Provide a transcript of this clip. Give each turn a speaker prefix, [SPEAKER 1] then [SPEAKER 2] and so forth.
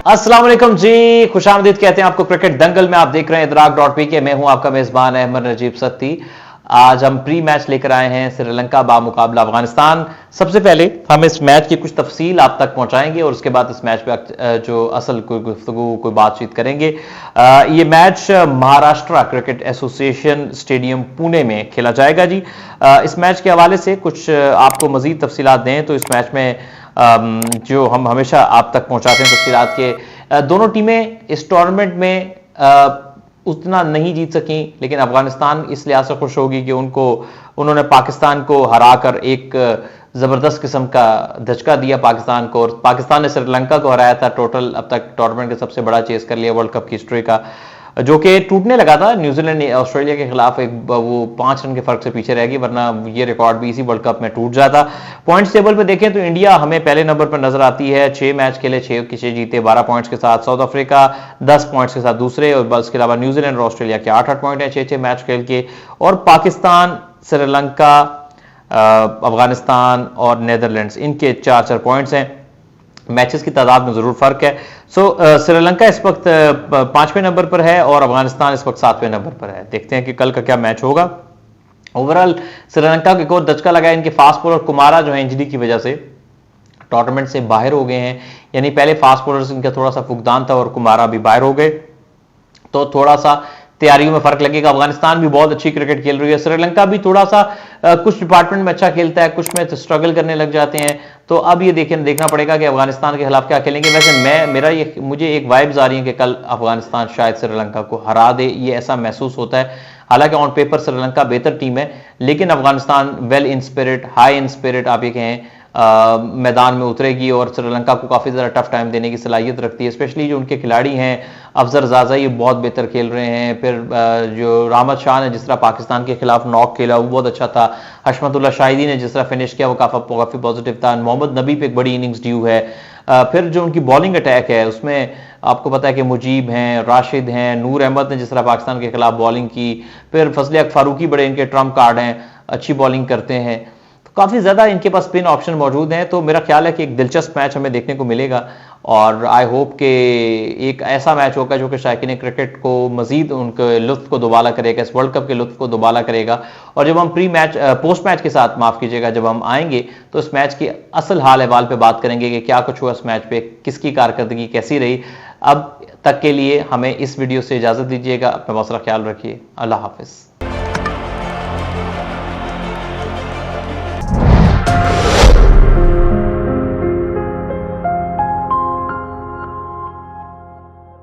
[SPEAKER 1] अस्सलाम वालेकुम जी, खुशामदीद कहते हैं आपको क्रिकेट दंगल में। आप देख रहे हैं इदराक.pk। मैं हूं आपका मेजबान अहमद नजीब सत्ती। आज हम प्री मैच लेकर आए हैं श्रीलंका बा मुकाबला अफगानिस्तान। सबसे पहले हम इस मैच की कुछ तफसील आप तक पहुंचाएंगे और उसके बाद इस मैच पे जो असल कोई गुफ्तगू कोई बातचीत करेंगे। ये match Maharashtra cricket association stadium Pune में खेला जाएगा जी। इस मैच के हवाले से कुछ आपको मजीद तफसीलात दें तो इस मैच में जो हम हमेशा आप तक पहुंचाते हैं तफसीलात के, दोनों टीमें इस टूर्नामेंट में उतना नहीं जीत सकी, लेकिन अफगानिस्तान इस लिहाज से खुश होगी कि उन्होंने पाकिस्तान को हराकर एक जबरदस्त किस्म का धचका दिया पाकिस्तान को, और पाकिस्तान ने श्रीलंका को हराया था। टोटल अब तक टूर्नामेंट का सबसे बड़ा चेस कर लिया वर्ल्ड कप की हिस्ट्री का, जो कि टूटने लगा था न्यूजीलैंड ऑस्ट्रेलिया के खिलाफ एक वो 5 रन के फर्क से पीछे रहेगी, वरना ये रिकॉर्ड भी इसी वर्ल्ड कप में टूट जाता। पॉइंट्स टेबल पे देखें तो इंडिया हमें पहले नंबर पर नजर आती है, 6 मैच खेले 6 की 6 जीते 12 पॉइंट्स के साथ। साउथ अफ्रीका 10 पॉइंट्स के साथ दूसरे, और इसके अलावा न्यूजीलैंड और ऑस्ट्रेलिया के 8-8 पॉइंट है 6-6 मैच खेल के। और पाकिस्तान, श्रीलंका, अफगानिस्तान और नेदरलैंड्स इनके 4-4 पॉइंट्स हैं। मैचेस की तादाद में जरूर फर्क है। श्रीलंका इस वक्त 5वें नंबर पर है और अफगानिस्तान इस वक्त 7वें नंबर पर है। देखते हैं कि कल का क्या मैच होगा। ओवरऑल श्रीलंका को एक और दचका लगा, इनके फास्ट बॉलर कुमारा जो है इंजरी की वजह से टूर्नामेंट से बाहर हो गए हैं। यानी पहले फास्ट बॉलर इनका थोड़ा सा फुकदान था और कुमारा भी बाहर हो गए, तो थोड़ा सा तैयारियों में फर्क लगेगा। अफगानिस्तान भी बहुत अच्छी क्रिकेट खेल रही है, श्रीलंका भी थोड़ा सा कुछ डिपार्टमेंट में अच्छा खेलता है, कुछ में तो स्ट्रगल करने लग जाते हैं। तो अब ये देखना पड़ेगा कि अफगानिस्तान के खिलाफ क्या खेलेंगे। वैसे मुझे एक वाइब्स आ रही है कि कल अफगानिस्तान शायद श्रीलंका को हरा दे, ये ऐसा महसूस होता है। हालांकि ऑन पेपर श्रीलंका बेहतर टीम है, लेकिन Afghanistan well in spirit, high in spirit आप ये कहें मैदान में उतरेगी और श्रीलंका को काफ़ी ज़्यादा टफ टाइम देने की सलाहियत रखती है। स्पेशली जो उनके खिलाड़ी हैं, अफजर जाजा ये बहुत बेहतर खेल रहे हैं। फिर जो राहमत शाह ने जिस तरह पाकिस्तान के खिलाफ नॉक खेला वो बहुत अच्छा था। हशमतुल्लाह शाहिदी ने जिस तरह फिनिश किया वो काफ़ी पॉजिटिव था। मोहम्मद नबी पे एक बड़ी इनिंग्स ड्यू है। फिर जो उनकी बॉलिंग अटैक है उसमें आपको पता है कि मुजीब हैं, राशिद हैं, नूर अहमद ने जिस तरह पाकिस्तान के खिलाफ बॉलिंग की। फिर फजले हक फारूकी बड़े इनके ट्रम्प कार्ड हैं, अच्छी बॉलिंग करते हैं। काफ़ी ज़्यादा इनके पास स्पिन ऑप्शन मौजूद हैं, तो मेरा ख्याल है कि एक दिलचस्प मैच हमें देखने को मिलेगा। और आई होप कि एक ऐसा मैच होगा जो कि शायकीन क्रिकेट को मजीद उनके लुत्फ को दोबाला करेगा, इस वर्ल्ड कप के लुत्फ को दोबाला करेगा। और जब हम पोस्ट मैच के साथ, माफ़ कीजिएगा, जब हम आएंगे तो इस मैच की असल हाल अहवाल पे बात करेंगे कि क्या कुछ हुआ इस मैच पे, किसकी कारकर्दगी कैसी रही। अब तक के लिए हमें इस वीडियो से इजाज़त दीजिएगा। अपना बहुत सारा ख्याल रखिए। अल्लाह हाफिज़।